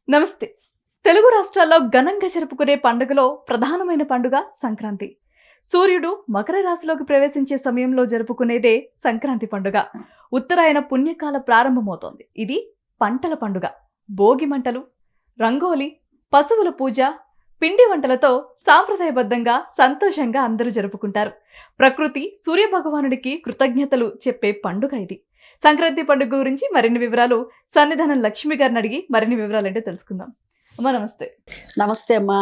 నమస్తే. తెలుగు రాష్ట్రాల్లో ఘనంగా జరుపుకునే పండుగలో ప్రధానమైన పండుగ సంక్రాంతి. సూర్యుడు మకర రాశిలోకి ప్రవేశించే సమయంలో జరుపుకునేదే సంక్రాంతి పండుగ. ఉత్తరాయణ పుణ్యకాల ప్రారంభమవుతోంది. ఇది పంటల పండుగ. భోగి మంటలు, రంగోలి, పశువుల పూజ, పిండి వంటలతో సాంప్రదాయబద్ధంగా సంతోషంగా అందరూ జరుపుకుంటారు. ప్రకృతి, సూర్య భగవానుడికి కృతజ్ఞతలు చెప్పే పండుగ ఇది. సంక్రాంతి పండుగ గురించి మరిన్ని వివరాలు సన్నిధానం లక్ష్మి గారిని అడిగి మరిన్ని వివరాలు అంటే తెలుసుకుందాం. అమ్మా నమస్తే. నమస్తే అమ్మా.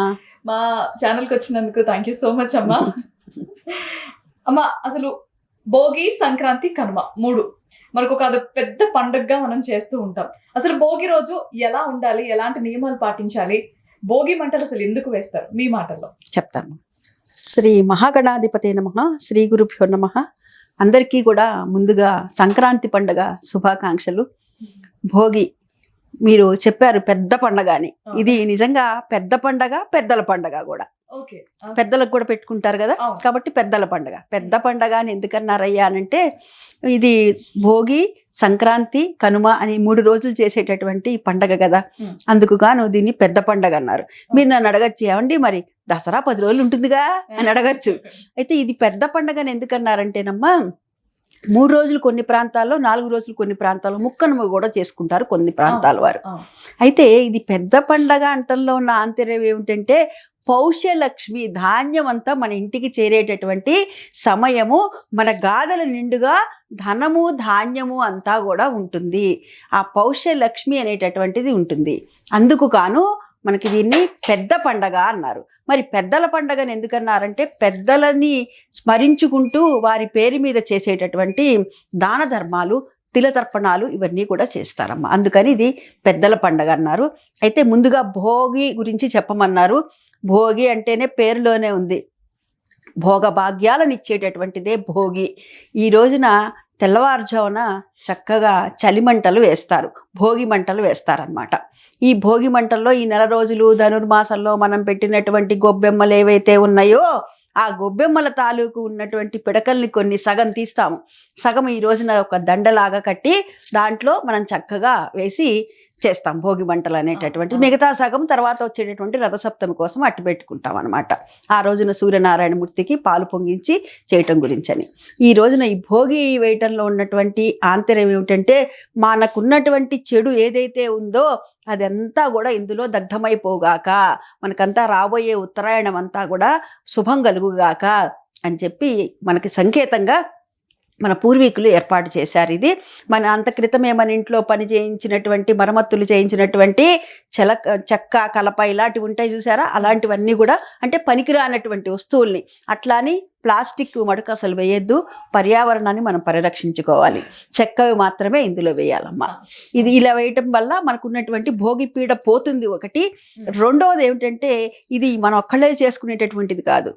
మా ఛానల్కి వచ్చినందుకు థ్యాంక్ యూ సో మచ్ అమ్మా. అమ్మా, అసలు భోగి, సంక్రాంతి, కనుమ మూడు మనకు ఒక పెద్ద పండుగగా మనం చేస్తూ ఉంటాం. అసలు భోగి రోజు ఎలా ఉండాలి, ఎలాంటి నియమాలు పాటించాలి, భోగి మంటలు అసలు ఎందుకు వేస్తారు మీ మాటల్లో చెప్తాను. శ్రీ మహాగణాధిపతే నమః, శ్రీ గురుభ్యో నమః. అందరికీ కూడా ముందుగా సంక్రాంతి పండుగ శుభాకాంక్షలు. భోగి మీరు చెప్పారు పెద్ద పండగ అని. ఇది నిజంగా పెద్ద పండగ, పెద్దల పండగ కూడా. పెద్దలకు కూడా పెట్టుకుంటారు కదా, కాబట్టి పెద్దల పండగ. పెద్ద పండగ అని ఎందుకన్నారయ్యా అనంటే, ఇది భోగి, సంక్రాంతి, కనుమ అని 3 రోజులు చేసేటటువంటి పండగ కదా, అందుకు గాను దీన్ని పెద్ద పండగ అన్నారు. మీరు నన్ను అడగచ్చు, ఏమండి మరి దసరా 10 రోజులు ఉంటుందిగా అని అడగచ్చు. అయితే ఇది పెద్ద పండగని ఎందుకన్నారంటేనమ్మా, 3 రోజులు కొన్ని ప్రాంతాల్లో, 4 రోజులు కొన్ని ప్రాంతాల్లో, ముక్కనుమ కూడా చేసుకుంటారు కొన్ని ప్రాంతాల వారు. అయితే ఇది పెద్ద పండగ అంటంలో ఉన్న ఆంతర్యం ఏమిటంటే, పౌష్యలక్ష్మి ధాన్యం అంతా మన ఇంటికి చేరేటటువంటి సమయము, మన గాదల నిండుగా ధనము ధాన్యము అంతా కూడా ఉంటుంది. ఆ పౌష్యలక్ష్మి అనేటటువంటిది ఉంటుంది. అందుకు గాను మనకి దీన్ని పెద్ద పండగ అన్నారు. మరి పెద్దల పండగని ఎందుకన్నారంటే, పెద్దలని స్మరించుకుంటూ వారి పేరు మీద చేసేటటువంటి దాన ధర్మాలు, తిలతర్పణాలు ఇవన్నీ కూడా చేస్తారమ్మా. అందుకని ఇది పెద్దల పండగ అన్నారు. అయితే ముందుగా భోగి గురించి చెప్పమన్నారు. భోగి అంటేనే పేరులోనే ఉంది, భోగభాగ్యాలను ఇచ్చేటటువంటిదే భోగి. ఈ రోజున తెల్లవారుజామున చక్కగా చలిమంటలు వేస్తారు, భోగి మంటలు వేస్తారనమాట. ఈ భోగి మంటల్లో ఈ నెల రోజులు ధనుర్మాసంలో మనం పెట్టినటువంటి గొబ్బెమ్మలు ఏవైతే ఉన్నాయో, ఆ గొబ్బెమ్మల తాలూకు ఉన్నటువంటి పిడకల్ని కొన్ని సగం తీస్తాము. సగం ఈ రోజున ఒక దండలాగా కట్టి దాంట్లో మనం చక్కగా వేసి చేస్తాం భోగి మంటలు అనేటటువంటి. మిగతా సగం తర్వాత వచ్చేటటువంటి రథసప్తమి కోసం అట్టు పెట్టుకుంటాం అనమాట. ఆ రోజున సూర్యనారాయణమూర్తికి పాలు పొంగించి చేయటం గురించని. ఈ రోజున ఈ భోగి వేయటంలో ఉన్నటువంటి ఆంతర్యం ఏమిటంటే, మనకున్నటువంటి చెడు ఏదైతే ఉందో అదంతా కూడా ఇందులో దగ్ధమైపోగాక, మనకంతా రాబోయే ఉత్తరాయణం అంతా కూడా శుభం కలుగుగాక అని చెప్పి మనకి సంకేతంగా మన పూర్వీకులు ఏర్పాటు చేశారు. ఇది మన అంత క్రితమే మన ఇంట్లో పని చేయించినటువంటి, మరమ్మతులు చేయించినటువంటి చెక్క, కలప ఇలాంటివి ఉంటాయి చూసారా, అలాంటివన్నీ కూడా అంటే పనికిరానటువంటి వస్తువుల్ని, అట్లాని ప్లాస్టిక్ మడుక అసలు వేయద్దు. పర్యావరణాన్ని మనం పరిరక్షించుకోవాలి. చెక్కవి మాత్రమే ఇందులో వేయాలమ్మా. ఇది ఇలా వేయటం వల్ల మనకు ఉన్నటువంటి భోగి పీడ పోతుంది ఒకటి. రెండవది ఏమిటంటే, ఇది మనం ఒక్కళ్ళే చేసుకునేటటువంటిది కాదు.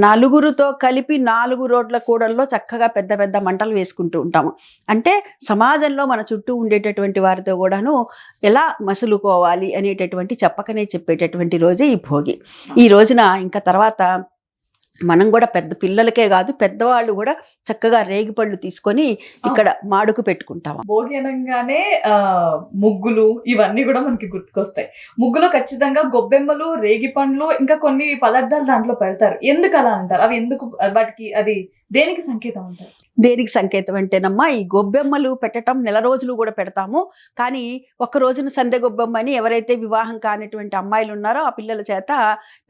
నలుగురితో కలిపి 4 రోడ్ల కూడల్లో చక్కగా పెద్ద పెద్ద మంటలు వేసుకుంటూ ఉంటాము. అంటే సమాజంలో మన చుట్టూ ఉండేటటువంటి వారితో కూడాను ఎలా మసులుకోవాలి అనేటటువంటి చెప్పకనే చెప్పేటటువంటి రోజే ఈ భోగి. ఈ రోజున ఇంకా తర్వాత మనం కూడా పెద్ద పిల్లలకే కాదు, పెద్దవాళ్ళు కూడా చక్కగా రేగిపళ్ళు తీసుకొని ఇక్కడ మాడుకు పెట్టుకుంటాం. భోగి అనగానే ముగ్గులు ఇవన్నీ కూడా మనకి గుర్తుకొస్తాయి. ముగ్గులో ఖచ్చితంగా గొబ్బెమ్మలు, రేగిపండ్లు, ఇంకా కొన్ని పదార్థాలు దాంట్లో పెడతారు. ఎందుకు అలా అంటారు? అవి ఎందుకు, వాటికి అది దేనికి సంకేతం అంటారు? దేనికి సంకేతం అంటేనమ్మా, ఈ గొబ్బెమ్మలు పెట్టడం నెల రోజులు కూడా పెడతాము. కానీ ఒక్క రోజున సందె గొబ్బెమ్మని ఎవరైతే వివాహం కానిటువంటి అమ్మాయిలు ఉన్నారో ఆ పిల్లల చేత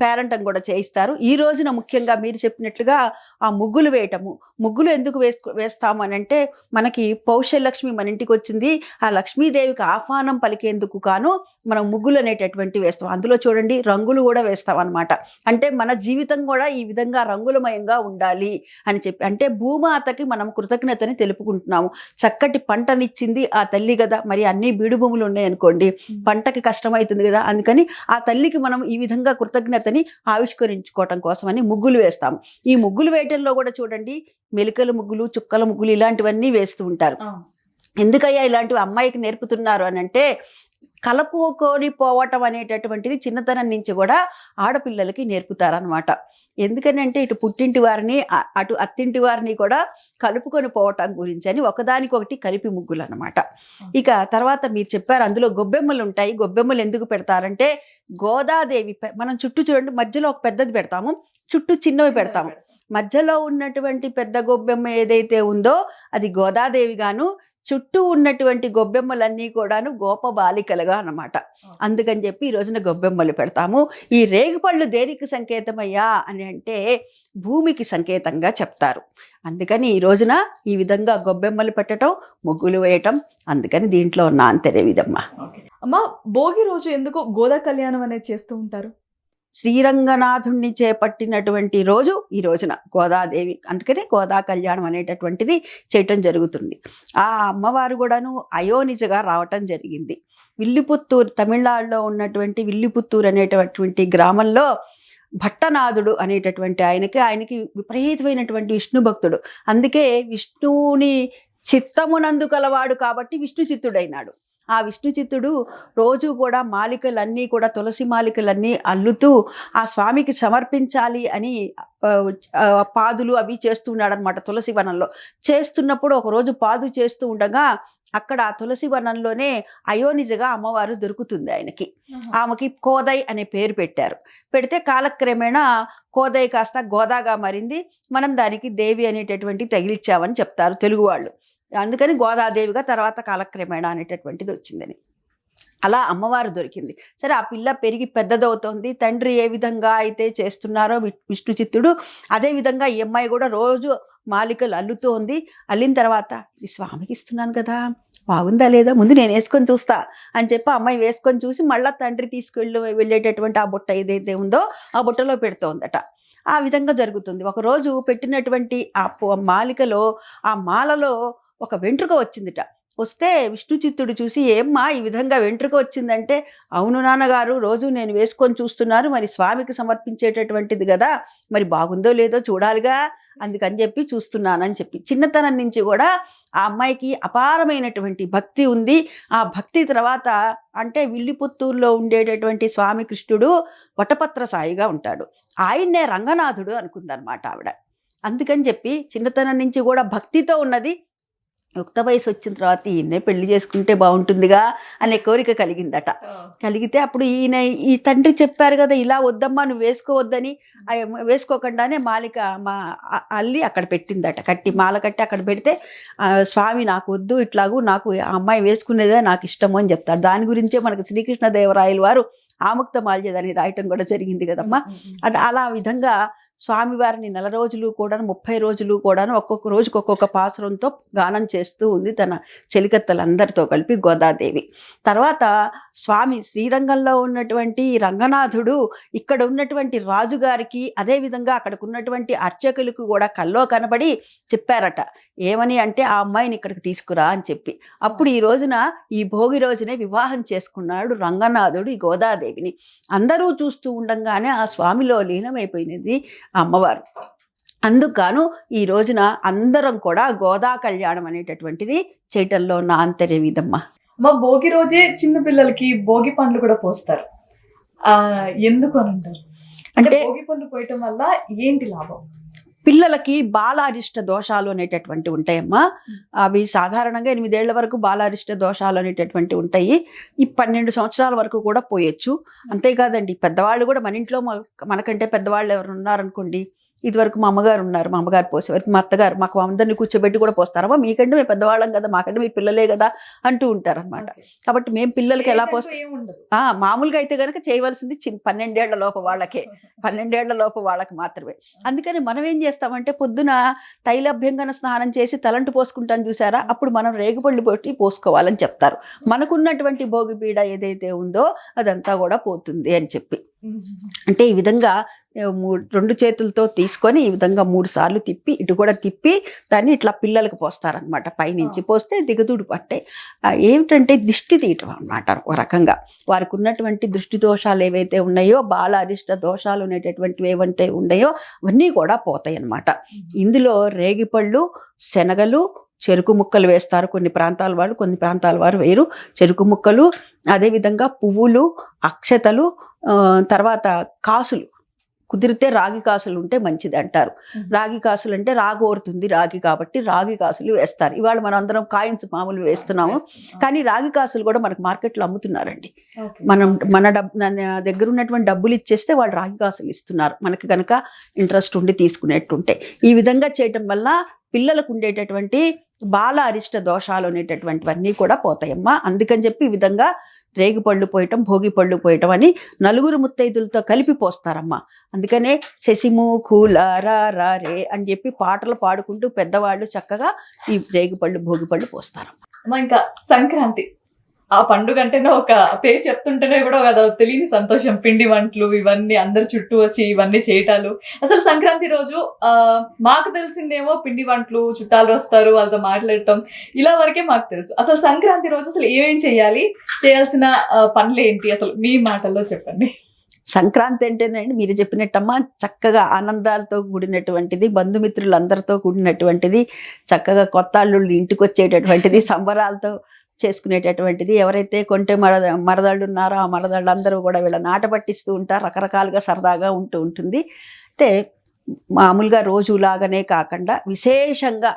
పేరంటం కూడా చేయిస్తారు. ఈ రోజున ముఖ్యంగా మీరు చెప్పినట్లుగా ఆ ముగ్గులు వేయటము. ముగ్గులు ఎందుకు వేస్తాము అని అంటే, మనకి పౌష్యలక్ష్మి మన ఇంటికి వచ్చింది, ఆ లక్ష్మీదేవికి ఆహ్వానం పలికేందుకు కాను మనం ముగ్గులు అనేటటువంటి వేస్తాం. అందులో చూడండి రంగులు కూడా వేస్తాం అనమాట. అంటే మన జీవితం కూడా ఈ విధంగా రంగులమయంగా ఉండాలి అని చెప్పి, అంటే భూమాతకి మనం కృతజ్ఞతని తెలుపుకుంటున్నాము. చక్కటి పంటనిచ్చింది ఆ తల్లి కదా, మరి అన్ని బీడు భూములు ఉన్నాయనుకోండి, పంటకి కష్టమవుతుంది కదా, అందుకని ఆ తల్లికి మనం ఈ విధంగా కృతజ్ఞతని ఆవిష్కరించుకోవటం కోసమని ముగ్గులు వేస్తాము. ఈ ముగ్గులు వేయటంలో కూడా చూడండి, మెలికల ముగ్గులు, చుక్కల ముగ్గులు ఇలాంటివన్నీ వేస్తూ ఉంటారు. ఎందుకయ్యా ఇలాంటివి అమ్మాయికి నేర్పుతున్నారు అని అంటే, కలుపుకొని పోవటం అనేటటువంటిది చిన్నతనం నుంచి కూడా ఆడపిల్లలకి నేర్పుతారనమాట. ఎందుకని అంటే ఇటు పుట్టింటి వారిని అటు అత్తింటి వారిని కూడా కలుపుకొని పోవటం గురించి అని ఒకదానికొకటి కలిపి ముగ్గులు అనమాట. ఇక తర్వాత మీరు చెప్పారు అందులో గొబ్బెమ్మలు ఉంటాయి. గొబ్బెమ్మలు ఎందుకు పెడతారంటే గోదాదేవి మనం చుట్టూ చూడండి, మధ్యలో ఒక పెద్దది పెడతాము, చుట్టూ చిన్నవి పెడతాము. మధ్యలో ఉన్నటువంటి పెద్ద గొబ్బెమ్మ ఏదైతే ఉందో అది గోదాదేవి గాను, చుట్టూ ఉన్నటువంటి గొబ్బెమ్మలన్నీ కూడాను గోప బాలికలుగా అన్నమాట. అందుకని చెప్పి ఈ రోజున గొబ్బెమ్మలు పెడతాము. ఈ రేగుపళ్ళు దేనికి సంకేతమయ్యా అని అంటే భూమికి సంకేతంగా చెప్తారు. అందుకని ఈ రోజున ఈ విధంగా గొబ్బెమ్మలు పెట్టడం, ముగ్గులు వేయటం, అందుకని దీంట్లో ఉన్న ఆంతర్యం ఇదమ్మా. అమ్మ, భోగి రోజు ఎందుకు గోదా కళ్యాణం అనేది చేస్తూ ఉంటారు? శ్రీరంగనాథుణ్ణి చేపట్టినటువంటి రోజు ఈ రోజున గోదాదేవి, అందుకనే గోదా కళ్యాణం అనేటటువంటిది చేయటం జరుగుతుంది. ఆ అమ్మవారు కూడాను అయోనిజగా రావటం జరిగింది. విల్లిపుత్తూరు, తమిళనాడులో ఉన్నటువంటి విల్లిపుత్తూరు అనేటటువంటి గ్రామంలో భట్టనాథుడు అనేటటువంటి ఆయనకి విపరీతమైనటువంటి విష్ణు భక్తుడు. అందుకే విష్ణువుని చిత్తమునందు కలవాడు కాబట్టి విష్ణు చిత్తుడైనాడు. ఆ విష్ణు చిత్తుడు రోజు కూడా మాలికలన్నీ కూడా తులసి మాలికలన్నీ అల్లుతూ ఆ స్వామికి సమర్పించాలి అని పాదులు అవి చేస్తున్నాడు అనమాట. తులసి వనంలో చేస్తున్నప్పుడు ఒకరోజు పాదు చేస్తూ ఉండగా అక్కడ తులసి వనంలోనే అయోనిజగా అమ్మవారు దొరుకుతుంది ఆయనకి. ఆమెకి కోదై అనే పేరు పెట్టారు. పెడితే కాలక్రమేణా కోదై కాస్త గోదాగా మారింది. మనం దానికి దేవి అనేటటువంటి తగిలిచ్చామని చెప్తారు తెలుగు వాళ్ళు. అందుకని గోదాదేవిగా తర్వాత కాలక్రమేణా అనేటటువంటిది వచ్చిందని అలా అమ్మవారు దొరికింది. సరే, ఆ పిల్ల పెరిగి పెద్దదవుతోంది. తండ్రి ఏ విధంగా అయితే చేస్తున్నారో విష్ణు చిత్తుడు, అదే విధంగా ఈ అమ్మాయి కూడా రోజు మాలికలు అల్లుతోంది. అల్లిన తర్వాత ఈ స్వామికి ఇస్తున్నాను కదా, బాగుందా లేదా, ముందు నేను వేసుకొని చూస్తా అని చెప్పి అమ్మాయి వేసుకొని చూసి మళ్ళీ తండ్రి వెళ్ళేటటువంటి ఆ బుట్ట ఏదైతే ఉందో ఆ బుట్టలో పెడుతోందట. ఆ విధంగా జరుగుతుంది. ఒకరోజు పెట్టినటువంటి ఆ మాలికలో, ఆ మాలలో ఒక వెంట్రుక వచ్చిందిట. వస్తే విష్ణు చిత్తుడు చూసి, ఏమ్మా ఈ విధంగా వెంట్రుక వచ్చిందంటే, అవును నాన్నగారు, రోజు నేను వేసుకొని చూస్తున్నాను, మరి స్వామికి సమర్పించేటటువంటిది కదా, మరి బాగుందో లేదో చూడాలిగా, అందుకని చెప్పి చూస్తున్నానని చెప్పి చిన్నతనం నుంచి కూడా ఆ అమ్మాయికి అపారమైనటువంటి భక్తి ఉంది. ఆ భక్తి తర్వాత అంటే విల్లిపుత్తూరులో ఉండేటటువంటి స్వామి కృష్ణుడు వటపత్ర సాయిగా ఉంటాడు. ఆయన్నే రంగనాథుడు అనుకుందనమాట ఆవిడ. అందుకని చెప్పి చిన్నతనం నుంచి కూడా భక్తితో ఉన్నది. యుక్త వయసు వచ్చిన తర్వాత ఈయన్నే పెళ్లి చేసుకుంటే బాగుంటుందిగా అనే కోరిక కలిగిందట. కలిగితే అప్పుడు ఈ తండ్రి చెప్పారు కదా, ఇలా వద్దమ్మా నువ్వు వేసుకోవద్దని. వేసుకోకుండానే మాలిక అల్లి అక్కడ పెట్టిందట. మాల కట్టి అక్కడ పెడితే స్వామి నాకు వద్దు, ఇట్లాగూ నాకు ఆ అమ్మాయి వేసుకునేదే నాకు ఇష్టము అని చెప్తారు. దాని గురించే మనకు శ్రీకృష్ణదేవరాయలు వారు ఆముక్త మాల్యదని రాయటం కూడా జరిగింది కదమ్మా. అలా విధంగా స్వామివారిని 4 రోజులు కూడా 30 రోజులు కూడా ఒక్కొక్క రోజుకి ఒక్కొక్క పాసురంతో గానం చేస్తూ ఉంది తన చెలికత్తలందరితో కలిపి గోదాదేవి. తర్వాత స్వామి శ్రీరంగంలో ఉన్నటువంటి రంగనాథుడు ఇక్కడ ఉన్నటువంటి రాజుగారికి, అదేవిధంగా అక్కడికి ఉన్నటువంటి అర్చకులకు కూడా కల్లో కనబడి చెప్పారట. ఏమని అంటే, ఆ అమ్మాయిని ఇక్కడికి తీసుకురా అని చెప్పి. అప్పుడు ఈ రోజున, ఈ భోగి రోజునే వివాహం చేసుకున్నాడు రంగనాథుడు ఈ గోదాదేవిని. అందరూ చూస్తూ ఉండంగానే ఆ స్వామిలో లీనమైపోయినది అమ్మవారు. అందుకు ఈ రోజున అందరం కూడా గోదా కళ్యాణం అనేటటువంటిది చేయటంలో ఉన్న ఆంతర్యం ఇదమ్మా. మా భోగి రోజే చిన్న పిల్లలకి భోగి పండ్లు కూడా పోస్తారు, ఎందుకు అని అంటారు? అంటే భోగి పండ్లు పోయటం వల్ల ఏంటి లాభం? పిల్లలకి బాలారిష్ట దోషాలు అనేటటువంటి ఉంటాయమ్మా. అవి సాధారణంగా 8 ఏళ్ల వరకు బాలారిష్ట దోషాలు అనేటటువంటి ఉంటాయి. ఈ 12 సంవత్సరాల వరకు కూడా పోయొచ్చు. అంతేకాదండి, పెద్దవాళ్ళు కూడా మన ఇంట్లో మనకంటే పెద్దవాళ్ళు ఎవరు ఉన్నారనుకోండి, ఇదివరకు మా అమ్మగారు ఉన్నారు, మా అమ్మగారు పోసేవారికి, మా అత్తగారు మాకు అందరినీ కూర్చోబెట్టి కూడా పోస్తారమ్మా, మీకంటే మేము పెద్దవాళ్ళం కదా, మాకంటే మీ పిల్లలే కదా అంటూ ఉంటారు అనమాట. కాబట్టి మేము పిల్లలకి ఎలా పోస్తాం, మామూలుగా అయితే కనుక చేయవలసింది 12 ఏళ్ల లోపు వాళ్ళకే, 12 ఏళ్ల లోపు వాళ్ళకి మాత్రమే. అందుకని మనం ఏం చేస్తామంటే పొద్దున తైలభ్యంగన స్నానం చేసి తలంటు పోసుకుంటాం చూసారా, అప్పుడు మనం రేగుపళ్ళు పెట్టి పోసుకోవాలని చెప్తారు. మనకున్నటువంటి భోగి పీడ ఏదైతే ఉందో అదంతా కూడా పోతుంది అని చెప్పి. అంటే ఈ విధంగా 2 చేతులతో తీసుకొని ఈ విధంగా 3 సార్లు తిప్పి, ఇటు కూడా తిప్పి దాన్ని ఇట్లా పిల్లలకు పోస్తారనమాట. పైనుంచి పోస్తే దిగదుడు పట్టే ఏమిటంటే దిష్టి తీయటం అనమాట. ఒక రకంగా వారికి ఉన్నటువంటి దృష్టి దోషాలు ఏవైతే ఉన్నాయో, బాల అరిష్ట దోషాలు అనేటటువంటివి ఏవంటే ఉన్నాయో అవన్నీ కూడా పోతాయి అన్నమాట. ఇందులో రేగిపళ్ళు, శనగలు, చెరుకు ముక్కలు వేస్తారు, కొన్ని ప్రాంతాల వాళ్ళు, కొన్ని ప్రాంతాల వారు వేరు. చెరుకు ముక్కలు, అదేవిధంగా పువ్వులు, అక్షతలు, తర్వాత కాసులు, కుదిరితే రాగి కాసులు ఉంటే మంచిది అంటారు. రాగి కాసులు అంటే రాగి ఓరుతుంది, రాగి కాబట్టి రాగి కాసులు వేస్తారు. ఇవాళ మనం అందరం కాయిన్స్ మామూలు వేస్తున్నాము, కానీ రాగి కాసులు కూడా మనకు మార్కెట్లో అమ్ముతున్నారండి. మన దగ్గర ఉన్నటువంటి డబ్బులు ఇచ్చేస్తే వాళ్ళు రాగి కాసులు ఇస్తున్నారు, మనకి కనుక ఇంట్రెస్ట్ ఉండి తీసుకునేట్టుంటే. ఈ విధంగా చేయటం వల్ల పిల్లలకు ఉండేటటువంటి బాల అరిష్ట దోషాలు అనేటటువంటివన్నీ కూడా పోతాయమ్మా. అందుకని చెప్పి ఈ విధంగా రేగి పళ్ళు పోయటం, భోగి పళ్ళు పోయటం అని నలుగురు ముత్తైదులతో కలిపి పోస్తారమ్మా. అందుకనే శశిము కూలారా రా రే అని చెప్పి పాటలు పాడుకుంటూ పెద్దవాళ్ళు చక్కగా ఈ రేగి పళ్ళు, భోగి పళ్ళు పోస్తారు. ఇంకా సంక్రాంతి ఆ పండుగ అంటేనే ఒక పేరు చెప్తుంటేనే కూడా ఒక తెలియని సంతోషం. పిండి వంటలు ఇవన్నీ అందరు చుట్టూ వచ్చి ఇవన్నీ చేయటాలు. అసలు సంక్రాంతి రోజు మాకు తెలిసిందేమో పిండి వంటలు, చుట్టాలు వస్తారు, వాళ్ళతో మాట్లాడటం, ఇలా వరకే మాకు తెలుసు. అసలు సంక్రాంతి రోజు అసలు ఏమేం చేయాలి, చేయాల్సిన పనులు ఏంటి, అసలు మీ మాటల్లో చెప్పండి. సంక్రాంతి అంటేనండి మీరు చెప్పినట్టమ్మా, చక్కగా ఆనందాలతో కూడినటువంటిది, బంధుమిత్రులందరితో కూడినటువంటిది, చక్కగా కొత్త అల్లుళ్ళు ఇంటికి వచ్చేటటువంటిది, సంబరాలతో చేసుకునేటటువంటిది. ఎవరైతే కొంటే మరదళ్ళు ఉన్నారో ఆ మరదళ్ళు అందరూ కూడా వీళ్ళ నాట పట్టిస్తూ ఉంటారు, రకరకాలుగా సరదాగా ఉంటుంది. అయితే మామూలుగా రోజులాగానే కాకుండా విశేషంగా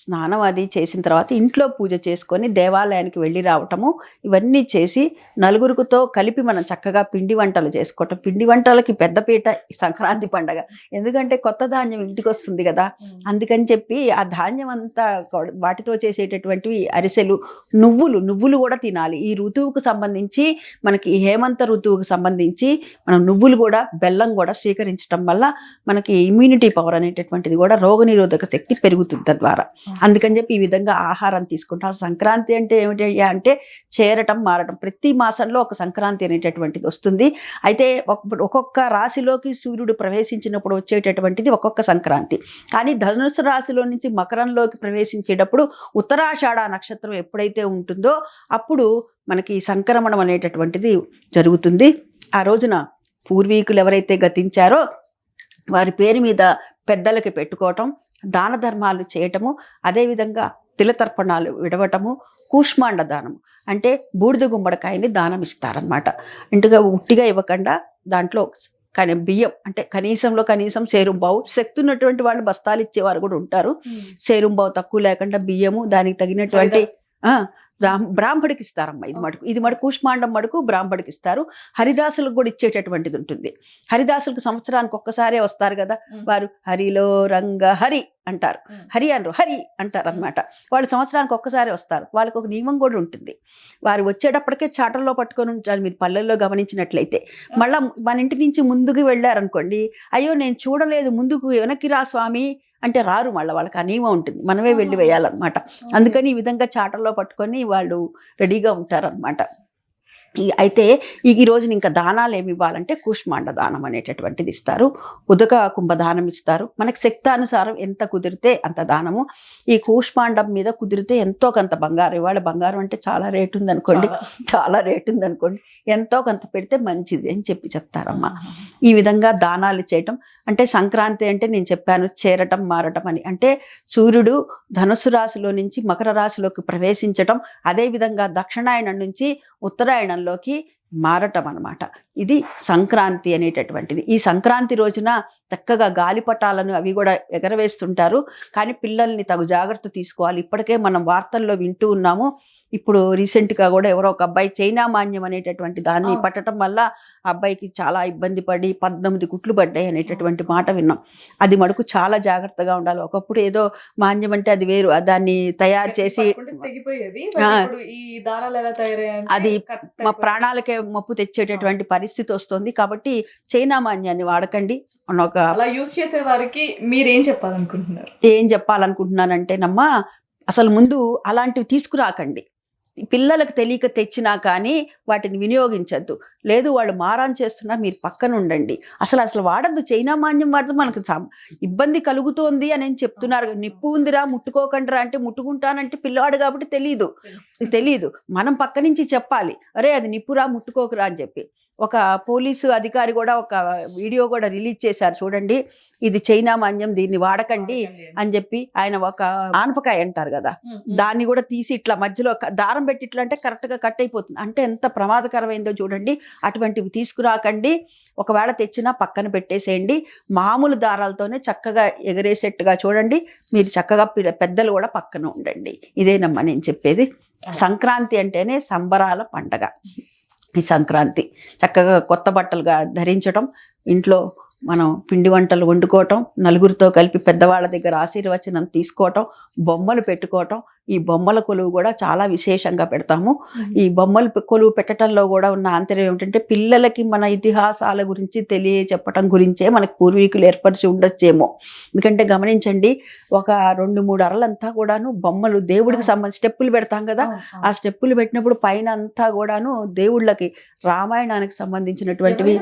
స్నానం అది చేసిన తర్వాత ఇంట్లో పూజ చేసుకొని దేవాలయానికి వెళ్ళి రావటము, ఇవన్నీ చేసి నలుగురితో కలిపి మనం చక్కగా పిండి వంటలు చేసుకోవటం. పిండి వంటలకి పెద్దపీట ఈ సంక్రాంతి పండగ. ఎందుకంటే కొత్త ధాన్యం ఇంటికి వస్తుంది కదా, అందుకని చెప్పి ఆ ధాన్యం అంతా వాటితో చేసేటటువంటివి అరిసెలు, నువ్వులు కూడా తినాలి. ఈ ఋతువుకు సంబంధించి, మనకి హేమంత ఋతువుకు సంబంధించి మనం నువ్వులు కూడా, బెల్లం కూడా స్వీకరించడం వల్ల మనకి ఇమ్యూనిటీ పవర్ అనేటటువంటిది కూడా, రోగనిరోధక శక్తి పెరుగుతుంది తద్వారా. అందుకని చెప్పి ఈ విధంగా ఆహారం తీసుకుంటాం. సంక్రాంతి అంటే ఏమిటి అంటే చేరటం, మారటం. ప్రతి మాసంలో ఒక సంక్రాంతి అనేటటువంటిది వస్తుంది. అయితే ఒక్కొక్క రాశిలోకి సూర్యుడు ప్రవేశించినప్పుడు వచ్చేటటువంటిది ఒక్కొక్క సంక్రాంతి. కానీ ధనుసు రాశిలో నుంచి మకరంలోకి ప్రవేశించేటప్పుడు ఉత్తరాషాఢ నక్షత్రం ఎప్పుడైతే ఉంటుందో అప్పుడు మనకి సంక్రమణం అనేటటువంటిది జరుగుతుంది. ఆ రోజున పూర్వీకులు ఎవరైతే గతించారో వారి పేరు మీద పెద్దలకి పెట్టుకోవటం, దాన ధర్మాలు చేయటము, అదేవిధంగా తిలతర్పణాలు విడవటము, కూష్మాండ దానము అంటే బూడిద గుమ్మడికాయని దానం ఇస్తారనమాట. ఇంటిగా ఉట్టిగా ఇవ్వకుండా దాంట్లో కానీ బియ్యం అంటే కనీసం సేరుంబావు, శక్తి ఉన్నటువంటి వాళ్ళు బస్తాలు ఇచ్చేవారు కూడా ఉంటారు. సేరుంబావు తక్కువ లేకుండా బియ్యము, దానికి తగినటువంటి బ్రాహ్మడికి ఇస్తారమ్మా. ఇది మటుకు కూష్మాండం మటుకు బ్రాహ్మడికి ఇస్తారు. హరిదాసులకు కూడా ఇచ్చేటటువంటిది ఉంటుంది. హరిదాసులకు సంవత్సరానికి ఒక్కసారే వస్తారు కదా, వారు హరిలో రంగ హరి అంటారు, హరి అనరు హరి అంటారు అనమాట. వాళ్ళు సంవత్సరానికి ఒక్కసారి వస్తారు. వాళ్ళకి ఒక నియమం కూడా ఉంటుంది. వారు వచ్చేటప్పటికే చాటల్లో పట్టుకొని ఉంచాలి. మీరు పల్లెల్లో గమనించినట్లయితే మళ్ళీ మన ఇంటి నుంచి ముందుకు వెళ్ళారనుకోండి, అయ్యో నేను చూడలేదు, ముందుకు వెనక్కి రా స్వామి అంటే రారు. మళ్ళీ వాళ్ళకి ఆ నియమం ఉంటుంది, మనమే వెళ్ళి వేయాలన్నమాట. అందుకని ఈ విధంగా చాటల్లో పట్టుకొని వాళ్ళు రెడీగా ఉంటారనమాట. అయితే ఈ రోజున ఇంకా దానాలు ఏమి ఇవ్వాలంటే కూష్మాండ దానం అనేటటువంటిది ఇస్తారు, ఉదక కుంభదానం ఇస్తారు. మనకి శక్తానుసారం ఎంత కుదిరితే అంత దానము. ఈ కూష్మాండం మీద కుదిరితే ఎంతో కొంత బంగారం, ఇవాళ బంగారం అంటే చాలా రేటు ఉందనుకోండి, ఎంతో కొంత పెడితే మంచిది అని చెప్తారమ్మా. ఈ విధంగా దానాలు చేయటం అంటే సంక్రాంతి అంటే నేను చెప్పాను చేరటం, మారటం అని. అంటే సూర్యుడు ధనుసు రాశిలో నుంచి మకర రాశిలోకి ప్రవేశించటం, అదేవిధంగా దక్షిణాయనం నుంచి ఉత్తరాయణంలోకి మారటం అన్నమాట. ఇది సంక్రాంతి అనేటటువంటిది. ఈ సంక్రాంతి రోజున చక్కగా గాలిపటాలను అవి కూడా ఎగరవేస్తుంటారు. కానీ పిల్లల్ని తగు జాగ్రత్త తీసుకోవాలి. ఇప్పటికే మనం వార్తల్లో వింటూ ఉన్నాము. ఇప్పుడు రీసెంట్గా కూడా ఎవరో ఒక అబ్బాయి చైనా మాన్యం అనేటటువంటి దాన్ని పట్టడం వల్ల అబ్బాయికి చాలా ఇబ్బంది పడి 19 కుట్లు పడ్డాయి అనేటటువంటి మాట విన్నాం. అది మటుకు చాలా జాగ్రత్తగా ఉండాలి. ఒకప్పుడు ఏదో మాన్యం అంటే అది వేరు, దాన్ని తయారు చేసి అది మా ప్రాణాలకే ముప్పు తెచ్చేటటువంటి పరిస్థితి వస్తుంది. కాబట్టి చైనా మాన్యాన్ని వాడకండి. అలా యూజ్ చేసే వారికి మీరేం చెప్పాలనుకుంటున్నారు? ఏం చెప్పాలనుకుంటున్నానంటేనమ్మా, అసలు ముందు అలాంటివి తీసుకురాకండి. పిల్లలకు తెలియక తెచ్చినా కానీ వాటిని వినియోగించద్దు. లేదు వాళ్ళు మారాన్ చేస్తున్నా మీరు పక్కన ఉండండి, అసలు వాడద్దు, చైనా మాన్యం వాడితే మనకు ఇబ్బంది కలుగుతోంది అని చెప్తున్నారు. నిప్పు ఉందిరా ముట్టుకోకండిరా అంటే ముట్టుకుంటానంటే పిల్లవాడు కాబట్టి తెలియదు. మనం పక్క నుంచి చెప్పాలి, అరే అది నిప్పురా ముట్టుకోకురా అని చెప్పి. ఒక పోలీసు అధికారి కూడా ఒక వీడియో కూడా రిలీజ్ చేశారు చూడండి, ఇది చైనా మాన్యం, దీన్ని వాడకండి అని చెప్పి. ఆయన ఒక ఆనపకాయ అంటారు కదా, దాన్ని కూడా తీసి ఇట్లా మధ్యలో దారం పెట్టి ఇట్లా అంటే కరెక్ట్ గా కట్ అయిపోతుంది. అంటే ఎంత ప్రమాదకరమైందో చూడండి. అటువంటివి తీసుకురాకండి, ఒకవేళ తెచ్చినా పక్కన పెట్టేసేయండి. మామూలు దారాలతోనే చక్కగా ఎగరేసేట్టుగా చూడండి. మీరు చక్కగా పెద్దలు కూడా పక్కన ఉండండి. ఇదేనమ్మా నేను చెప్పేది. సంక్రాంతి అంటేనే సంబరాల పండగ. ఈ సంక్రాంతి చక్కగా కొత్త బట్టలుగా ధరించడం, ఇంట్లో మనం పిండి వంటలు వండుకోవటం, నలుగురితో కలిపి పెద్దవాళ్ళ దగ్గర ఆశీర్వచనం తీసుకోవటం, బొమ్మలు పెట్టుకోవటం. ఈ బొమ్మల కొలువు కూడా చాలా విశేషంగా పెడతాము. ఈ బొమ్మలు కొలువు పెట్టడంలో కూడా ఉన్న ఆంతర్యం ఏమిటంటే పిల్లలకి మన ఇతిహాసాల గురించి తెలియచెప్పటం గురించే మనకు పూర్వీకులు ఏర్పరిచి ఉండొచ్చేమో. ఎందుకంటే గమనించండి, ఒక 2-3 అరలంతా కూడాను బొమ్మలు దేవుడికి సంబంధించి స్టెప్పులు పెడతాం కదా, ఆ స్టెప్పులు పెట్టినప్పుడు పైన అంతా కూడాను దేవుళ్ళకి రామాయణానికి సంబంధించినటువంటివి,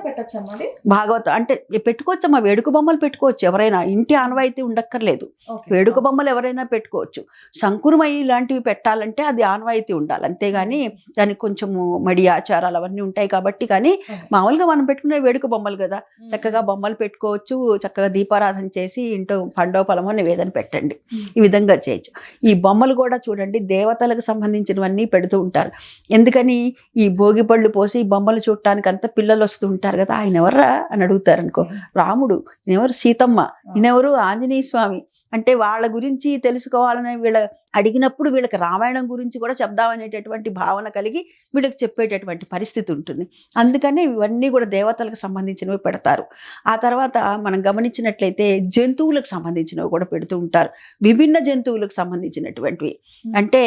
భాగవతం అంటే పెట్టుకోవచ్చమ్మా. వేడుక బొమ్మలు పెట్టుకోవచ్చు ఎవరైనా, ఇంటి ఆనవాయితీ ఉండక్కర్లేదు. వేడుక బొమ్మలు ఎవరైనా పెట్టుకోవచ్చు. శంకురమయ్యి ఇలాంటివి పెట్టాలంటే అది ఆనవాయితీ ఉండాలి, అంతేగాని దానికి కొంచెము మడి ఆచారాలు అవన్నీ ఉంటాయి కాబట్టి. కానీ మామూలుగా మనం పెట్టుకునే వేడుక బొమ్మలు కదా, చక్కగా బొమ్మలు పెట్టుకోవచ్చు. చక్కగా దీపారాధన చేసి ఇంట్లో పండో పొలమో నివేదన పెట్టండి, ఈ విధంగా చేయొచ్చు. ఈ బొమ్మలు కూడా చూడండి దేవతలకు సంబంధించినవన్నీ పెడుతూ ఉంటారు. ఎందుకని ఈ భోగి పళ్ళు పోసి బొమ్మలు చూడటానికి అంతా పిల్లలు వస్తూ ఉంటారు కదా, ఆయన ఎవర్రా అని అడుగుతారు అనుకో, రాముడు, ఈయనెవరు సీతమ్మ, ఈయనెవరు ఆంజనేయ స్వామి అంటే వాళ్ళ గురించి తెలుసుకోవాలని వీళ్ళ అడిగినప్పుడు వీళ్ళకి రామాయణం గురించి కూడా చెప్దామనేటటువంటి భావన కలిగి వీళ్ళకి చెప్పేటటువంటి పరిస్థితి ఉంటుంది. అందుకని ఇవన్నీ కూడా దేవతలకు సంబంధించినవి పెడతారు. ఆ తర్వాత మనం గమనించినట్లయితే జంతువులకు సంబంధించినవి కూడా పెడుతూ ఉంటారు. విభిన్న జంతువులకు సంబంధించినటువంటివి అంటే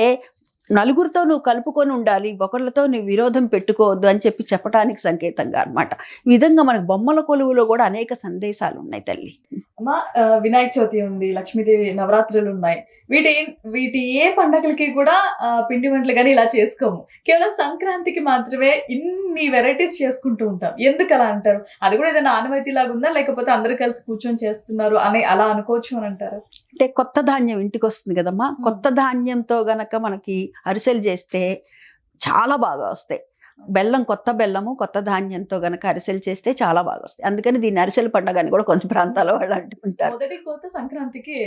నలుగురితో నువ్వు కలుపుకొని ఉండాలి, ఒకళ్ళతో నువ్వు విరోధం పెట్టుకోవద్దు అని చెప్పడానికి సంకేతంగా అన్నమాట. ఈ విధంగా మనకు బొమ్మల కొలువులో కూడా అనేక సందేశాలు ఉన్నాయి తల్లి. అమ్మా, వినాయక చవితి ఉంది, లక్ష్మీదేవి నవరాత్రులు ఉన్నాయి. వీటి ఏ పండగలకి కూడా పిండి వంటలు కానీ ఇలా చేసుకోము. కేవలం సంక్రాంతికి మాత్రమే ఇన్ని వెరైటీస్ చేసుకుంటూ ఉంటాం. ఎందుకు అలా అంటారు? అది కూడా ఏదైనా ఆనవాయితీ లాగా ఉందా, లేకపోతే అందరూ కలిసి కూర్చొని చేస్తున్నారు అని అలా అనుకోవచ్చు అని అంటారు? అంటే కొత్త ధాన్యం ఇంటికి వస్తుంది కదమ్మా, కొత్త ధాన్యంతో గనక మనకి అరిసెలు చేస్తే చాలా బాగా వస్తాయి. కొత్త బెల్లము కొత్త ధాన్యంతో గనక అరిసెలు చేస్తే చాలా బాగా వస్తాయి. అందుకని దీన్ని అరిసెల పండుగ అని కూడా కొన్ని ప్రాంతాల వాళ్ళు అంటుంటారు. మొదటి కోత సంక్రాంతికి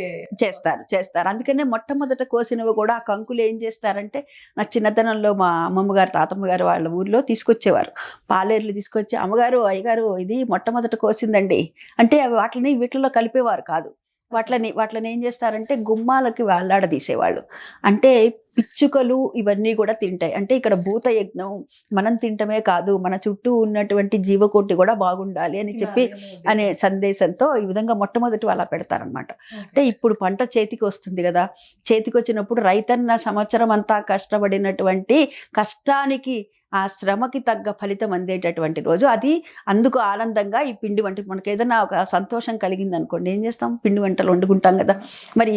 చేస్తారు. అందుకనే మొట్టమొదట కోసినవి కూడా ఆ కంకులు ఏం చేస్తారంటే, నా చిన్నతనంలో మా అమ్మమ్మ గారు తాతమ్మ గారు వాళ్ళ ఊర్లో తీసుకొచ్చేవారు. పాలేర్లు తీసుకొచ్చి, అమ్మగారు అయ్యగారు ఇది మొట్టమొదట కోసిందండి అంటే వాటిని వీటిలో కలిపేవారు కాదు. వాటిని ఏం చేస్తారంటే గుమ్మాలకి వేలాడదీసేవాళ్ళు. అంటే పిచ్చుకలు ఇవన్నీ కూడా తింటాయి. అంటే ఇక్కడ భూత యజ్ఞం, మనం తింటమే కాదు మన చుట్టూ ఉన్నటువంటి జీవకోటి కూడా బాగుండాలి అని చెప్పి అనే సందేశంతో ఈ విధంగా మొట్టమొదటి అలా పెడతారనమాట. అంటే ఇప్పుడు పంట చేతికి వస్తుంది కదా, చేతికి వచ్చినప్పుడు రైతన్న సంవత్సరం అంతా కష్టపడినటువంటి కష్టానికి ఆ శ్రమకి తగ్గ ఫలితం అందేటటువంటి రోజు అది. అందుకు ఆనందంగా ఈ పిండి వంట, మనకి ఏదైనా ఒక సంతోషం కలిగింది అనుకోండి, ఏం చేస్తాం, పిండి వంటలు వండుకుంటాం కదా. మరి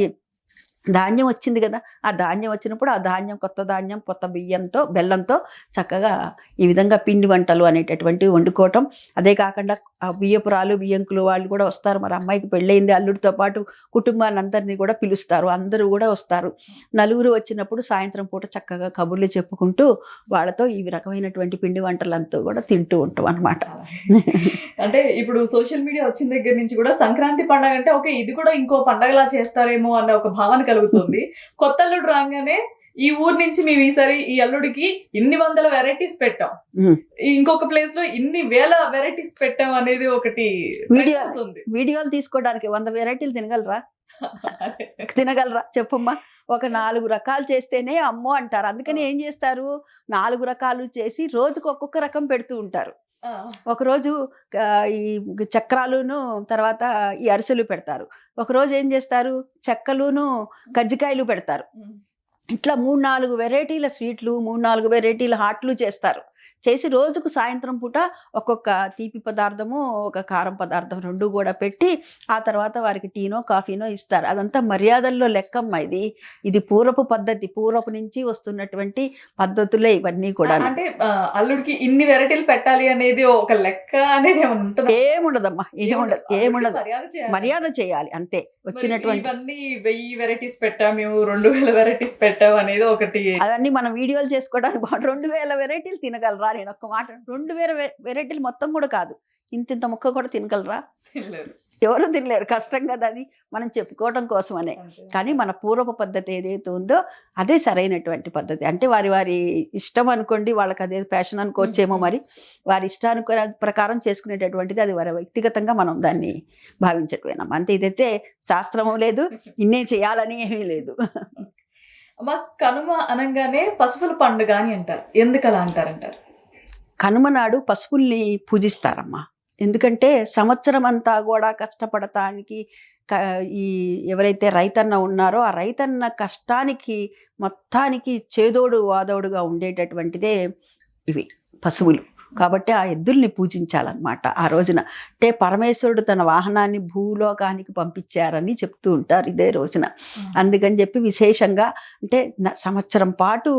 ధాన్యం వచ్చింది కదా, ఆ ధాన్యం వచ్చినప్పుడు ఆ ధాన్యం కొత్త ధాన్యం కొత్త బెల్లంతో చక్కగా ఈ విధంగా పిండి వంటలు అనేటటువంటివి వండుకోవటం. అదే కాకుండా ఆ బియ్యపురాలు బియ్యంకులు వాళ్ళు కూడా వస్తారు. మరి అమ్మాయికి పెళ్ళయింది, అల్లుడితో పాటు కుటుంబాన్ని అందరినీ కూడా పిలుస్తారు, అందరూ కూడా వస్తారు. నలుగురు వచ్చినప్పుడు సాయంత్రం పూట చక్కగా కబుర్లు చెప్పుకుంటూ వాళ్ళతో ఈ రకమైనటువంటి పిండి వంటలంతా కూడా తింటూ ఉంటాం అన్నమాట. అంటే ఇప్పుడు సోషల్ మీడియా వచ్చిన దగ్గర నుంచి కూడా సంక్రాంతి పండుగ అంటే ఓకే ఇది కూడా ఇంకో పండగలా చేస్తారేమో అన్న ఒక భావన కలుగుతుంది. కొత్త అల్లుడు రాగానే ఈ ఊరు నుంచి మేము ఈసారి ఈ అల్లుడికి ఇన్ని వందల వెరైటీస్ పెట్టాం, ఇంకొక ప్లేస్ లో ఇన్ని వేల వెరైటీస్ పెట్టాం అనేది ఒకటి వీడియోలు తీసుకోవడానికి 100 వెరైటీలు తినగలరా చెప్పమ్మా? ఒక 4 రకాలు చేస్తేనే అమ్మో అంటారు. అందుకని ఏం చేస్తారు, 4 రకాలు చేసి రోజుకు ఒక్కొక్క రకం పెడుతూ ఉంటారు. ఒకరోజు ఈ చక్రాలును తర్వాత ఈ అరిసెలు పెడతారు. ఒకరోజు ఏం చేస్తారు, చెక్కలును కజ్జికాయలు పెడతారు. ఇట్లా 3-4 వెరైటీల స్వీట్లు 3-4 వెరైటీల హాట్లు చేస్తారు. చేసి రోజుకు సాయంత్రం పూట ఒక్కొక్క తీపి పదార్థము ఒక కారం పదార్థం రెండు కూడా పెట్టి ఆ తర్వాత వారికి టీనో కాఫీనో ఇస్తారు. అదంతా మర్యాదల్లో లెక్కమ్మ. ఇది పూర్వపు పద్ధతి, పూర్వపు నుంచి వస్తున్నటువంటి పద్ధతులే ఇవన్నీ కూడా. అంటే అల్లుడికి ఇన్ని వెరైటీలు పెట్టాలి అనేది ఒక లెక్క అనేది ఏముండదమ్మా, ఏముండదు. మర్యాద చేయాలి అంతే. వచ్చినటువంటి 1000 వెరైటీస్ పెట్టాం మేము, 2000 వెరైటీస్ పెట్టాం అనేది ఒకటి. అవన్నీ మనం వీడియోలు చేసుకోవడానికి 2000 వెరైటీలు తినగలరా? నేను ఒక్క మాట, 2000 వెరైటీలు మొత్తం కూడా కాదు, ఇంత ముక్క కూడా తినగలరా? ఎవరు తినలేరు. కష్టం కదా అది, మనం చెప్పుకోవడం కోసమనే. కానీ మన పూర్వపు పద్ధతి ఏదైతే ఉందో అదే సరైనటువంటి పద్ధతి. అంటే వారి ఇష్టం అనుకోండి, వాళ్ళకి అదే ప్యాషన్ అనుకోవచ్చేమో, మరి వారి ఇష్టానుకున్న ప్రకారం చేసుకునేటటువంటిది అది వారి వ్యక్తిగతంగా మనం దాన్ని భావించటమేనమ్మా. అంతే. ఇదైతే శాస్త్రము లేదు, ఇన్నే చేయాలని ఏమీ లేదు. మా కనుమ అనగానే పసుపుల పండుగ అని అంటారు. ఎందుకు అలా అంటారంటారు? కనుమ నాడు పసుపుల్ని పూజిస్తారమ్మా. ఎందుకంటే సంవత్సరం అంతా కూడా కష్టపడటానికి ఈ ఎవరైతే రైతన్న ఉన్నారో ఆ రైతన్న కష్టానికి మొత్తానికి చేదోడు వాదోడుగా ఉండేటటువంటిదే ఇవి పశువులు. కాబట్టి ఆ ఎద్దుల్ని పూజించాలన్నమాట ఆ రోజున. అంటే పరమేశ్వరుడు తన వాహనాన్ని భూలోకానికి పంపించారని చెప్తూ ఉంటారు ఇదే రోజున. అందుకని చెప్పి విశేషంగా, అంటే సంవత్సరం పాటు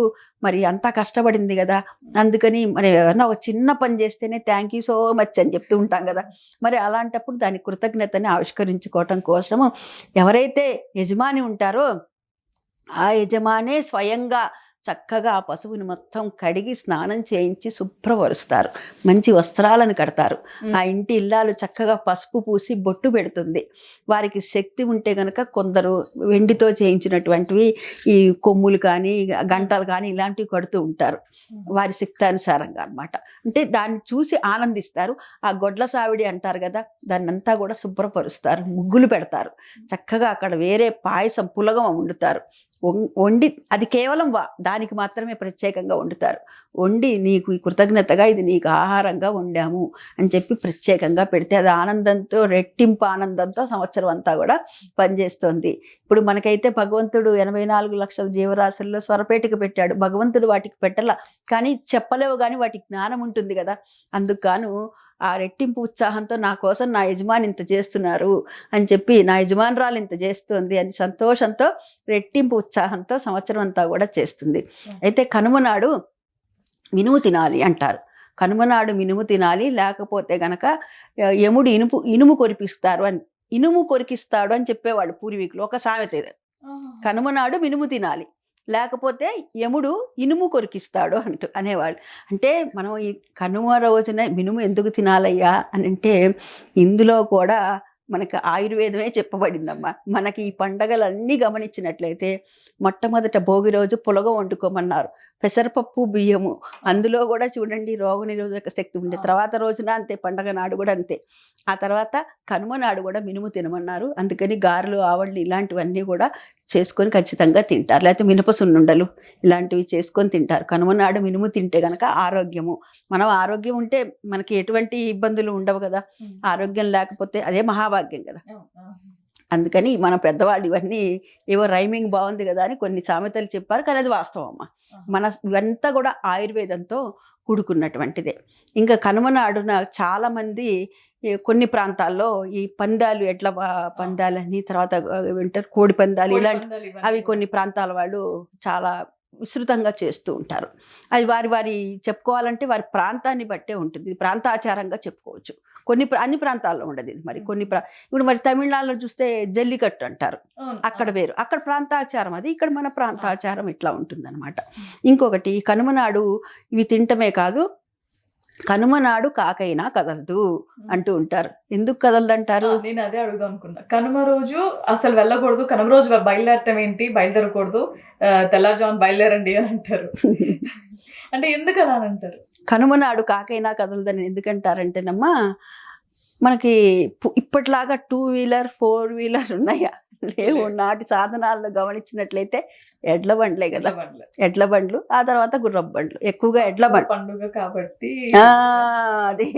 మరి అంతా కష్టపడింది కదా, అందుకని మరి ఏమన్నా ఒక చిన్న పని చేస్తేనే థ్యాంక్ యూ సో మచ్ అని చెప్తూ ఉంటాం కదా. మరి అలాంటప్పుడు దాని కృతజ్ఞతని ఆవిష్కరించుకోవటం కోసము ఎవరైతే యజమాని ఉంటారో ఆ యజమానే స్వయంగా చక్కగా ఆ పశువుని మొత్తం కడిగి స్నానం చేయించి శుభ్రపరుస్తారు, మంచి వస్త్రాలను కడతారు. ఆ ఇంటి ఇల్లాలు చక్కగా పసుపు పూసి బొట్టు పెడుతుంది. వారికి శక్తి ఉంటే కనుక కొందరు వెండితో చేయించినటువంటివి ఈ కొమ్ములు కానీ గంటలు కానీ ఇలాంటివి కడుతూ ఉంటారు వారి శక్తానుసారంగా అన్నమాట. అంటే దాన్ని చూసి ఆనందిస్తారు. ఆ గొడ్ల సావిడి అంటారు కదా, దాన్ని అంతా కూడా శుభ్రపరుస్తారు, ముగ్గులు పెడతారు, చక్కగా అక్కడ వేరే పాయసం పులగం వండుతారు. వండి అది కేవలం దానికి మాత్రమే ప్రత్యేకంగా వండుతారు. వండి నీకు కృతజ్ఞతగా ఇది నీకు ఆహారంగా వండాము అని చెప్పి ప్రత్యేకంగా పెడితే అది ఆనందంతో, రెట్టింపు ఆనందంతో సంవత్సరం అంతా కూడా పనిచేస్తుంది. ఇప్పుడు మనకైతే భగవంతుడు 84 లక్షల జీవరాశుల్లో స్వరపేటికి పెట్టాడు. భగవంతుడు వాటికి పెట్టాల, కానీ చెప్పలేవు, కానీ వాటికి జ్ఞానం ఉంటుంది కదా. అందుకు గాను ఆ రెట్టింపు ఉత్సాహంతో నా కోసం నా యజమాని ఇంత చేస్తున్నారు అని చెప్పి, నా యజమానురాలు ఇంత చేస్తుంది అని సంతోషంతో రెట్టింపు ఉత్సాహంతో సంవత్సరం అంతా కూడా చేస్తుంది. అయితే కనుమ నాడు మినుము తినాలి అంటారు. కనుమ నాడు మినుము తినాలి, లేకపోతే గనక యముడు ఇనుము కొరిపిస్తారు అని, ఇనుము కొరికిస్తాడు అని చెప్పేవాళ్ళు పూర్వీకులు. ఒక సామెత ఇది, కనుమ నాడు మినుము తినాలి, లేకపోతే యముడు ఇనుము కొరికిస్తాడు అనేవాళ్ళు. అంటే మనం ఈ కనుమ రోజున మినుము ఎందుకు తినాలయ్యా అని అంటే, ఇందులో కూడా మనకి ఆయుర్వేదమే చెప్పబడిందమ్మా. మనకి ఈ పండగలన్నీ గమనించినట్లయితే మొట్టమొదట భోగి రోజు పులగం వండుకోమన్నారు, పెసరపప్పు బియ్యము, అందులో కూడా చూడండి రోగనిరోధక శక్తి ఉండే. తర్వాత రోజున అంతే, పండగ నాడు కూడా అంతే. ఆ తర్వాత కనుమ నాడు కూడా మినుము తినమన్నారు. అందుకని గారెలు, ఆవళ్ళు ఇలాంటివన్నీ కూడా చేసుకొని ఖచ్చితంగా తింటారు. లేకపోతే మినప సున్నుండలు ఇలాంటివి చేసుకొని తింటారు. కనుమ నాడు మినుము తింటే కనుక ఆరోగ్యము, మనం ఆరోగ్యం ఉంటే మనకి ఎటువంటి ఇబ్బందులు ఉండవు కదా. ఆరోగ్యం లేకపోతే అదే మహాభాగ్యం కదా. అందుకని మన పెద్దవాళ్ళు ఇవన్నీ ఏవో రైమింగ్ బాగుంది కదా అని కొన్ని సామెతలు చెప్పారు, కానీ అది వాస్తవం అమ్మ. ఇవంతా కూడా ఆయుర్వేదంతో కూడుకున్నటువంటిదే. ఇంకా కనుమ నాడున చాలామంది కొన్ని ప్రాంతాల్లో ఈ పందాలు, ఎడ్ల పందాలని, తర్వాత వింటారు కోడి పందాలు, ఇలాంటి అవి కొన్ని ప్రాంతాల వాళ్ళు చాలా విస్తృతంగా చేస్తూ ఉంటారు. అది వారి చెప్పుకోవాలంటే వారి ప్రాంతాన్ని బట్టే ఉంటుంది. ఇది ప్రాంతాచారంగా చెప్పుకోవచ్చు. అన్ని ప్రాంతాల్లో ఉండదు ఇది. మరి ఇప్పుడు మరి తమిళనాడులో చూస్తే జల్లికట్టు అంటారు, అక్కడ వేరు, అక్కడ ప్రాంతాచారం అది, ఇక్కడ మన ప్రాంతాచారం ఇట్లా ఉంటుందన్నమాట. ఇంకొకటి కనుమ నాడు ఇవి తింటమే కాదు, కనుమ నాడు కాకైనా కదలదు అంటూ ఉంటారు. ఎందుకు కదలదు అంటారు? నేను అదే అడుగుదాం అనుకున్నా. కనుమ రోజు అసలు వెళ్ళకూడదు, కనుమ రోజు బయలుదేరటం ఏంటి, బయలుదేరకూడదు, తెల్లారుజామున బయలుదేరండి అని అంటారు. అంటే ఎందుకు అలా అని అంటారు? కనుమ నాడు కాకైనా కదలదని ఎందుకంటారంటేనమ్మా, మనకి ఇప్పటిలాగా 2 వీలర్ 4 వీలర్ ఉన్నాయా? లేవు. నాటి సాధనాలను గమనించినట్లయితే ఎడ్ల బండ్లే కదా, ఎడ్ల బండ్లు, ఆ తర్వాత గుర్రపు బండ్లు, ఎక్కువగా ఎడ్ల బండ్లు. పండుగ కాబట్టి అది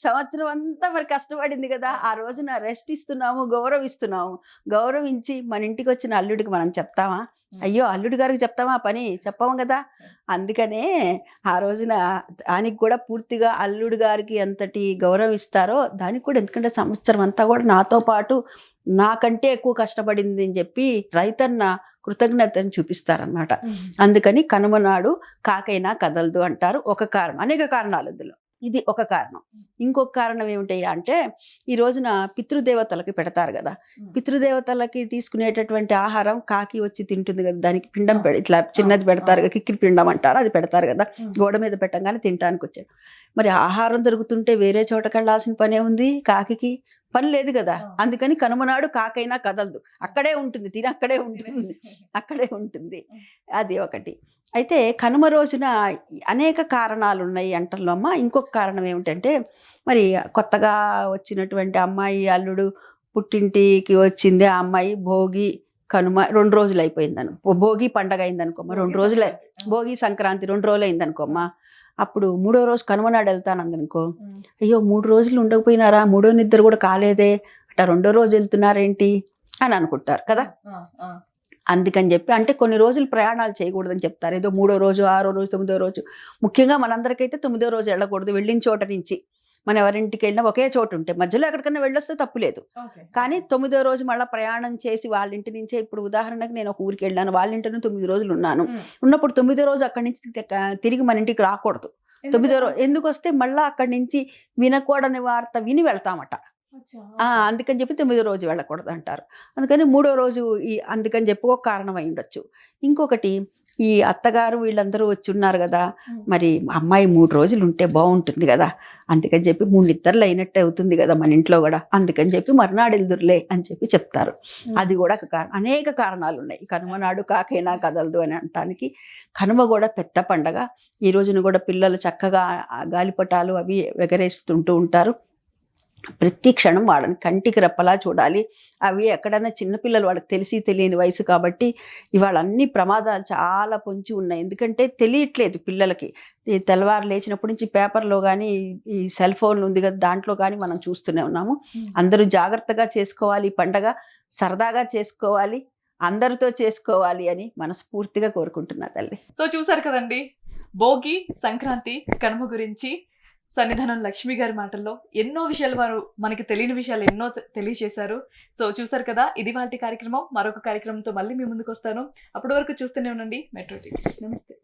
సంవత్సరం అంతా మరి కష్టపడింది కదా, ఆ రోజున రెస్ట్ ఇస్తున్నాము, గౌరవిస్తున్నాము. గౌరవించి మన ఇంటికి వచ్చిన అల్లుడికి మనం చెప్తామా? అయ్యో అల్లుడి గారికి చెప్తామా ఆ పని? చెప్పాము కదా. అందుకనే ఆ రోజున దానికి కూడా పూర్తిగా అల్లుడి గారికి ఎంతటి గౌరవం ఇస్తారో దానికి కూడా, ఎందుకంటే సంవత్సరం అంతా కూడా నాతో పాటు నాకంటే ఎక్కువ కష్టపడింది అని చెప్పి రైతన్న కృతజ్ఞతను చూపిస్తారనమాట. అందుకని కనుమ నాడు కాకైనా కదలదు అంటారు. ఒక కారణం, అనేక కారణాలు ఇందులో, ఇది ఒక కారణం. ఇంకొక కారణం ఏమిటయ్యా అంటే, ఈ రోజున పితృదేవతలకి పెడతారు కదా, పితృదేవతలకి తీసుకునేటటువంటి ఆహారం కాకి వచ్చి తింటుంది కదా, దానికి పిండం ఇట్లా చిన్నది పెడతారు కదా, కిక్కిరి పిండం అంటారు, అది పెడతారు కదా, గోడ మీద పెట్టంగానే తినడానికి వచ్చాడు. మరి ఆహారం దొరుకుతుంటే వేరే చోటకి వెళ్ళాల్సిన పనే ఉంది, కాకి పని లేదు కదా. అందుకని కనుమనాడు కాకైనా కదలదు, అక్కడే ఉంటుంది, తిని అక్కడే ఉంటుంది, అక్కడే ఉంటుంది. అది ఒకటి. అయితే కనుమ రోజున అనేక కారణాలు ఉన్నాయి అంటల్లో అమ్మ. ఇంకొక కారణం ఏమిటంటే, మరి కొత్తగా వచ్చినటువంటి అమ్మాయి అల్లుడు పుట్టింటికి వచ్చింది, ఆ అమ్మాయి భోగి కనుమ 2 రోజులు అయిపోయిందను, భోగి పండగ అయిందనుకోమ్మ, 2 రోజులే, భోగి సంక్రాంతి 2 రోజులు అయిందనుకోమ్మ. అప్పుడు 3వ రోజు కనుమనాడు వెళ్తాను అందనుకో, అయ్యో 3 రోజులు ఉండకపోయినారా, 3వ నిద్ర కూడా కాలేదే అట్లా 2వ రోజు వెళ్తున్నారేంటి అని అనుకుంటారు కదా. అందుకని చెప్పి, అంటే కొన్ని రోజులు ప్రయాణాలు చేయకూడదని చెప్తారు. ఏదో 3వ రోజు, 6వ రోజు, 9వ రోజు, ముఖ్యంగా మనందరికైతే 9వ రోజు వెళ్ళకూడదు. వెళ్ళిన చోట నుంచి మనం ఎవరింటికి వెళ్ళినా ఒకే చోటు ఉంటే, మధ్యలో ఎక్కడికన్నా వెళ్ళొస్తే తప్పులేదు. కానీ 9వ రోజు మళ్ళీ ప్రయాణం చేసి వాళ్ళ ఇంటి నుంచే, ఇప్పుడు ఉదాహరణకు నేను ఒక ఊరికి వెళ్ళాను, వాళ్ళ ఇంటి 9 రోజులు ఉన్నాను, ఉన్నప్పుడు 9వ రోజు అక్కడి నుంచి తిరిగి మన ఇంటికి రాకూడదు. 9వ రోజు ఎందుకు వస్తే మళ్ళీ అక్కడి నుంచి వినకూడని వార్త విని వెళ్తామట. అందుకని చెప్పి 9వ రోజు వెళ్ళకూడదు అంటారు. అందుకని 3వ రోజు అందుకని చెప్పి ఒక కారణం అయి ఉండొచ్చు. ఇంకొకటి, ఈ అత్తగారు వీళ్ళందరూ వచ్చి ఉన్నారు కదా, మరి అమ్మాయి 3 రోజులు ఉంటే బాగుంటుంది కదా, అందుకని చెప్పి 3 నిద్రలు అయినట్టు అవుతుంది కదా మన ఇంట్లో కూడా, అందుకని చెప్పి మర్నాడు ఎల్దురులే అని చెప్పి చెప్తారు. అది కూడా ఒక కారణం. అనేక కారణాలు ఉన్నాయి కనుమ నాడు కాకైనా కదలదు అని అనటానికి. కనుమ కూడా పెద్ద పండగ. ఈ రోజున కూడా పిల్లలు చక్కగా గాలిపటాలు అవి ఎగరేస్తుంటూ ఉంటారు. ప్రతి క్షణం వాళ్ళని కంటికి రెప్పలా చూడాలి. అవి ఎక్కడైనా చిన్నపిల్లలు, వాళ్ళకి తెలిసి తెలియని వయసు కాబట్టి ఇవాళ అన్ని ప్రమాదాలు చాలా పొంచి ఉన్నాయి. ఎందుకంటే తెలియట్లేదు పిల్లలకి. ఈ తెల్లవారు లేచినప్పటి నుంచి పేపర్లో కానీ, ఈ సెల్ ఫోన్ ఉంది కదా, దాంట్లో కానీ మనం చూస్తూనే ఉన్నాము. అందరూ జాగ్రత్తగా చేసుకోవాలి, పండగ సరదాగా చేసుకోవాలి, అందరితో చేసుకోవాలి అని మనస్ఫూర్తిగా కోరుకుంటున్నా తల్లి. సో చూసారు కదండి, భోగి, సంక్రాంతి, కనుమ గురించి సన్నిధానం లక్ష్మి గారి మాటల్లో ఎన్నో విషయాలు, వారు మనకి తెలియని విషయాలు ఎన్నో తెలియజేశారు. సో చూసారు కదా, ఇది వాటి కార్యక్రమం. మరొక కార్యక్రమంతో మళ్ళీ మీ ముందుకు వస్తాను. అప్పటి వరకు చూస్తూనే ఉండండి మెట్రో టీవీ. నమస్తే.